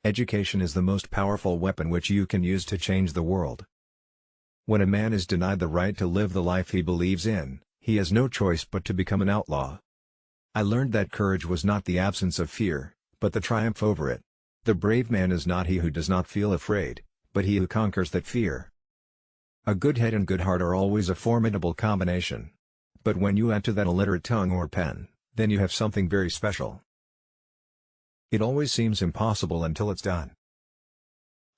Education is the most powerful weapon which you can use to change the world. When a man is denied the right to live the life he believes in, he has no choice but to become an outlaw. I learned that courage was not the absence of fear, but the triumph over it. The brave man is not he who does not feel afraid, but he who conquers that fear. A good head and good heart are always a formidable combination. But when you add to that a literate tongue or pen, then you have something very special. It always seems impossible until it's done.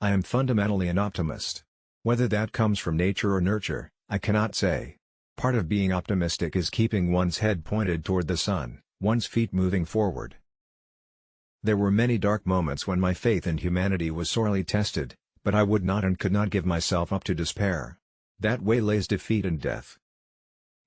I am fundamentally an optimist. Whether that comes from nature or nurture, I cannot say. Part of being optimistic is keeping one's head pointed toward the sun, one's feet moving forward. There were many dark moments when my faith in humanity was sorely tested, but I would not and could not give myself up to despair. That way lays defeat and death.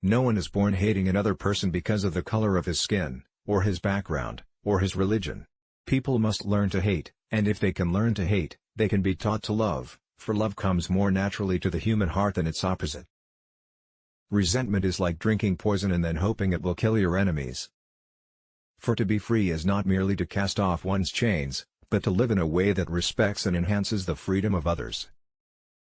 No one is born hating another person because of the color of his skin, or his background, or his religion. People must learn to hate, and if they can learn to hate, they can be taught to love, for love comes more naturally to the human heart than its opposite. Resentment is like drinking poison and then hoping it will kill your enemies. For to be free is not merely to cast off one's chains, but to live in a way that respects and enhances the freedom of others.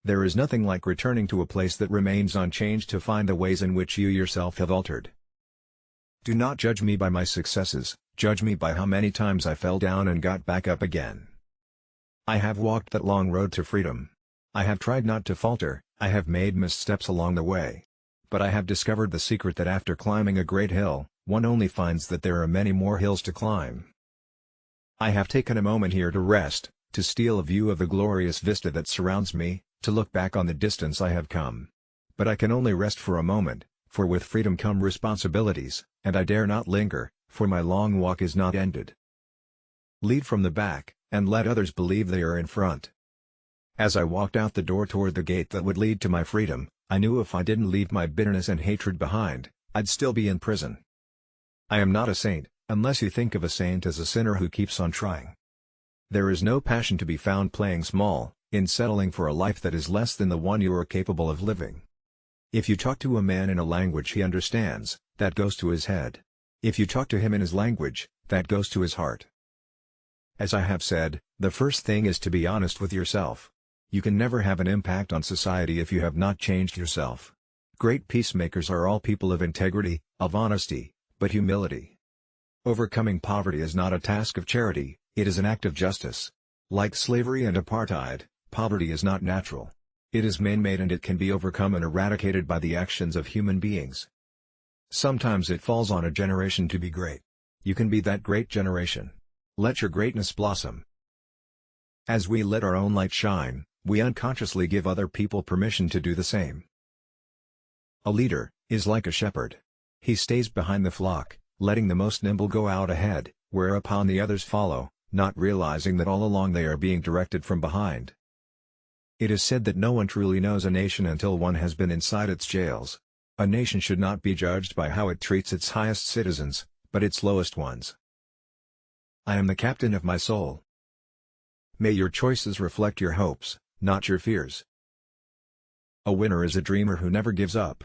There is nothing like returning to a place that remains unchanged to find the ways in which you yourself have altered. Do not judge me by my successes, judge me by how many times I fell down and got back up again. I have walked that long road to freedom. I have tried not to falter, I have made missteps along the way. But I have discovered the secret that after climbing a great hill, one only finds that there are many more hills to climb. I have taken a moment here to rest, to steal a view of the glorious vista that surrounds me, to look back on the distance I have come. But I can only rest for a moment, for with freedom come responsibilities, and I dare not linger, for my long walk is not ended. Lead from the back, and let others believe they are in front. As I walked out the door toward the gate that would lead to my freedom, I knew if I didn't leave my bitterness and hatred behind, I'd still be in prison. I am not a saint, unless you think of a saint as a sinner who keeps on trying. There is no passion to be found playing small, in settling for a life that is less than the one you are capable of living. If you talk to a man in a language he understands, that goes to his head. If you talk to him in his language, that goes to his heart. As I have said, the first thing is to be honest with yourself. You can never have an impact on society if you have not changed yourself. Great peacemakers are all people of integrity, of honesty, but humility. Overcoming poverty is not a task of charity, it is an act of justice. Like slavery and apartheid, poverty is not natural. It is man-made and it can be overcome and eradicated by the actions of human beings. Sometimes it falls on a generation to be great. You can be that great generation. Let your greatness blossom. As we let our own light shine, we unconsciously give other people permission to do the same. A leader is like a shepherd. He stays behind the flock, letting the most nimble go out ahead, whereupon the others follow, not realizing that all along they are being directed from behind. It is said that no one truly knows a nation until one has been inside its jails. A nation should not be judged by how it treats its highest citizens, but its lowest ones. I am the captain of my soul. May your choices reflect your hopes, not your fears. A winner is a dreamer who never gives up.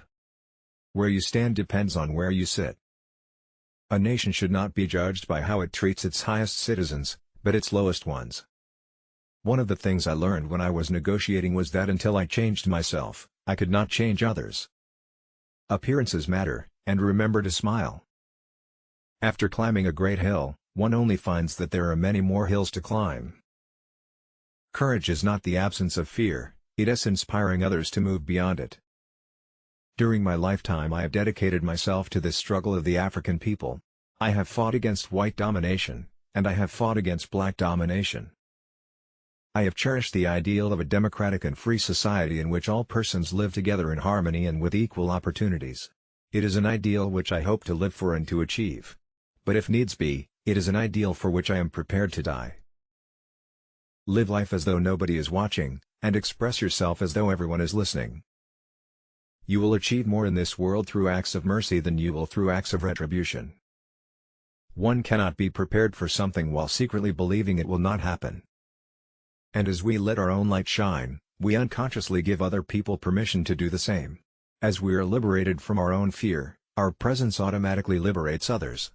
Where you stand depends on where you sit. A nation should not be judged by how it treats its highest citizens, but its lowest ones. One of the things I learned when I was negotiating was that until I changed myself, I could not change others. Appearances matter, and remember to smile. After climbing a great hill, one only finds that there are many more hills to climb. Courage is not the absence of fear, it is inspiring others to move beyond it. During my lifetime I have dedicated myself to this struggle of the African people. I have fought against white domination, and I have fought against black domination. I have cherished the ideal of a democratic and free society in which all persons live together in harmony and with equal opportunities. It is an ideal which I hope to live for and to achieve. But if needs be, it is an ideal for which I am prepared to die. Live life as though nobody is watching, and express yourself as though everyone is listening. You will achieve more in this world through acts of mercy than you will through acts of retribution. One cannot be prepared for something while secretly believing it will not happen. And as we let our own light shine, we unconsciously give other people permission to do the same. As we are liberated from our own fear, our presence automatically liberates others.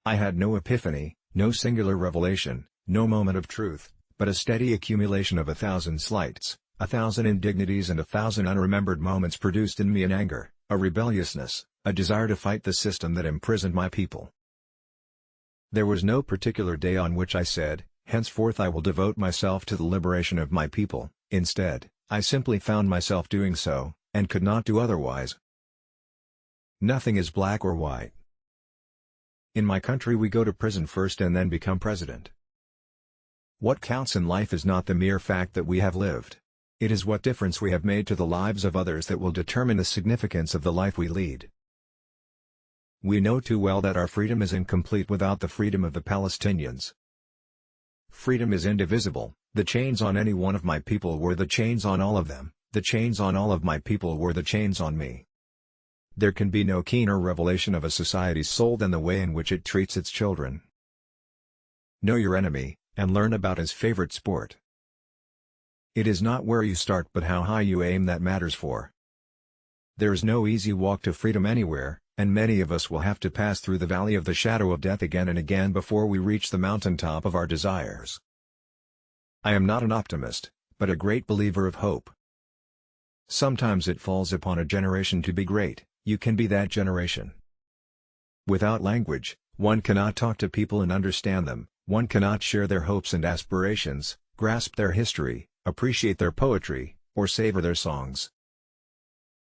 I had no epiphany, no singular revelation, No moment of truth, but a steady accumulation of 1,000 slights, 1,000 indignities and 1,000 unremembered moments produced in me an anger, a rebelliousness, a desire to fight the system that imprisoned my people. There was no particular day on which I said, henceforth I will devote myself to the liberation of my people. Instead, I simply found myself doing so, and could not do otherwise. Nothing is black or white. In my country we go to prison first and then become president. What counts in life is not the mere fact that we have lived. It is what difference we have made to the lives of others that will determine the significance of the life we lead. We know too well that our freedom is incomplete without the freedom of the Palestinians. Freedom is indivisible. The chains on any one of my people were the chains on all of them, the chains on all of my people were the chains on me. There can be no keener revelation of a society's soul than the way in which it treats its children. Know your enemy, and learn about his favorite sport. It is not where you start but how high you aim that matters for. There is no easy walk to freedom anywhere, and many of us will have to pass through the valley of the shadow of death again and again before we reach the mountaintop of our desires. I am not an optimist, but a great believer of hope. Sometimes it falls upon a generation to be great. You can be that generation. Without language, one cannot talk to people and understand them, one cannot share their hopes and aspirations, grasp their history, appreciate their poetry, or savor their songs.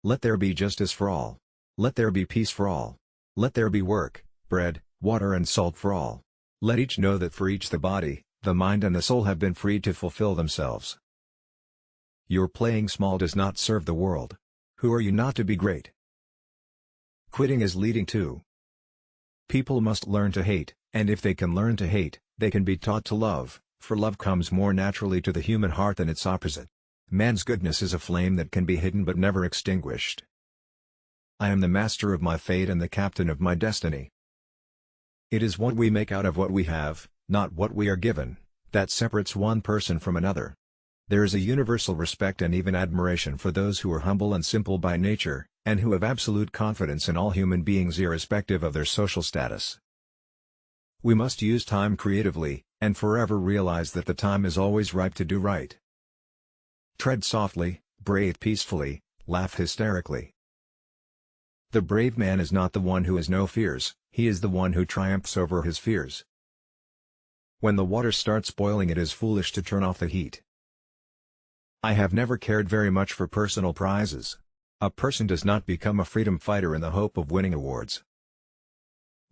Let there be justice for all. Let there be peace for all. Let there be work, bread, water and salt for all. Let each know that for each the body, the mind and the soul have been freed to fulfill themselves. Your playing small does not serve the world. Who are you not to be great? Quitting is leading to. People must learn to hate, and if they can learn to hate, they can be taught to love, for love comes more naturally to the human heart than its opposite. Man's goodness is a flame that can be hidden but never extinguished. I am the master of my fate and the captain of my destiny. It is what we make out of what we have, not what we are given, that separates one person from another. There is a universal respect and even admiration for those who are humble and simple by nature, and who have absolute confidence in all human beings irrespective of their social status. We must use time creatively, and forever realize that the time is always ripe to do right. Tread softly, breathe peacefully, laugh hysterically. The brave man is not the one who has no fears, he is the one who triumphs over his fears. When the water starts boiling, it is foolish to turn off the heat. I have never cared very much for personal prizes. A person does not become a freedom fighter in the hope of winning awards.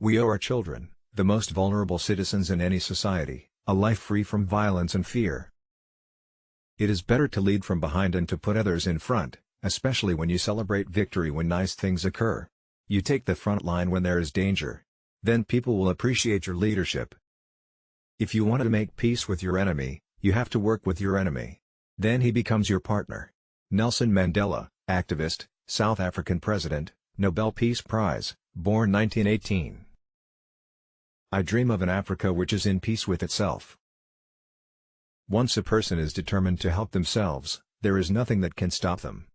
We owe our children, the most vulnerable citizens in any society, a life free from violence and fear. It is better to lead from behind and to put others in front, especially when you celebrate victory when nice things occur. You take the front line when there is danger. Then people will appreciate your leadership. If you want to make peace with your enemy, you have to work with your enemy. Then he becomes your partner. Nelson Mandela, activist, South African president, Nobel Peace Prize, born 1918. I dream of an Africa which is in peace with itself. Once a person is determined to help themselves, there is nothing that can stop them.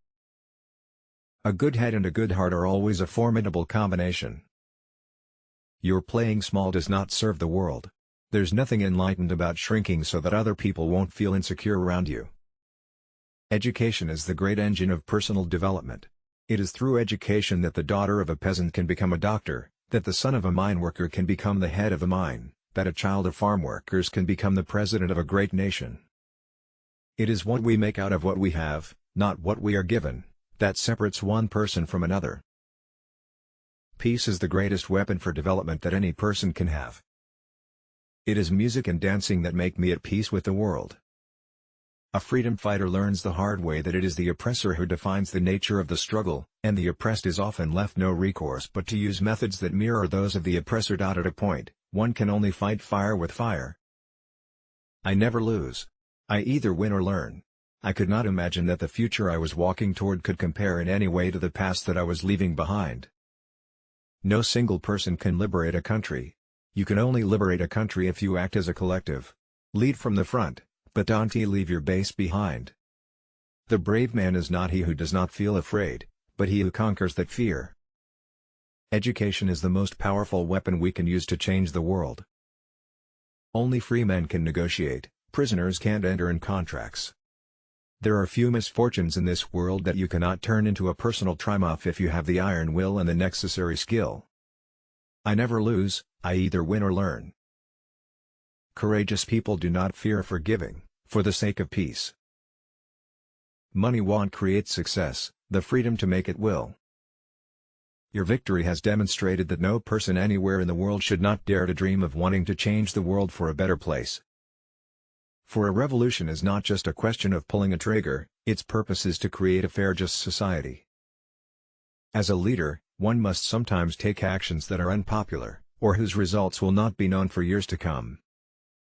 A good head and a good heart are always a formidable combination. Your playing small does not serve the world. There's nothing enlightened about shrinking so that other people won't feel insecure around you. Education is the great engine of personal development. It is through education that the daughter of a peasant can become a doctor, that the son of a mine worker can become the head of a mine, that a child of farm workers can become the president of a great nation. It is what we make out of what we have, not what we are given, that separates one person from another. Peace is the greatest weapon for development that any person can have. It is music and dancing that make me at peace with the world. A freedom fighter learns the hard way that it is the oppressor who defines the nature of the struggle, and the oppressed is often left no recourse but to use methods that mirror those of the oppressor. At a point, one can only fight fire with fire. I never lose. I either win or learn. I could not imagine that the future I was walking toward could compare in any way to the past that I was leaving behind. No single person can liberate a country. You can only liberate a country if you act as a collective. Lead from the front, but don't leave your base behind. The brave man is not he who does not feel afraid, but he who conquers that fear. Education is the most powerful weapon we can use to change the world. Only free men can negotiate, prisoners can't enter in contracts. There are few misfortunes in this world that you cannot turn into a personal triumph if you have the iron will and the necessary skill. I never lose, I either win or learn. Courageous people do not fear forgiving, for the sake of peace. Money won't create success, the freedom to make it will. Your victory has demonstrated that no person anywhere in the world should not dare to dream of wanting to change the world for a better place. For a revolution is not just a question of pulling a trigger, its purpose is to create a fair, just society. As a leader, one must sometimes take actions that are unpopular, or whose results will not be known for years to come.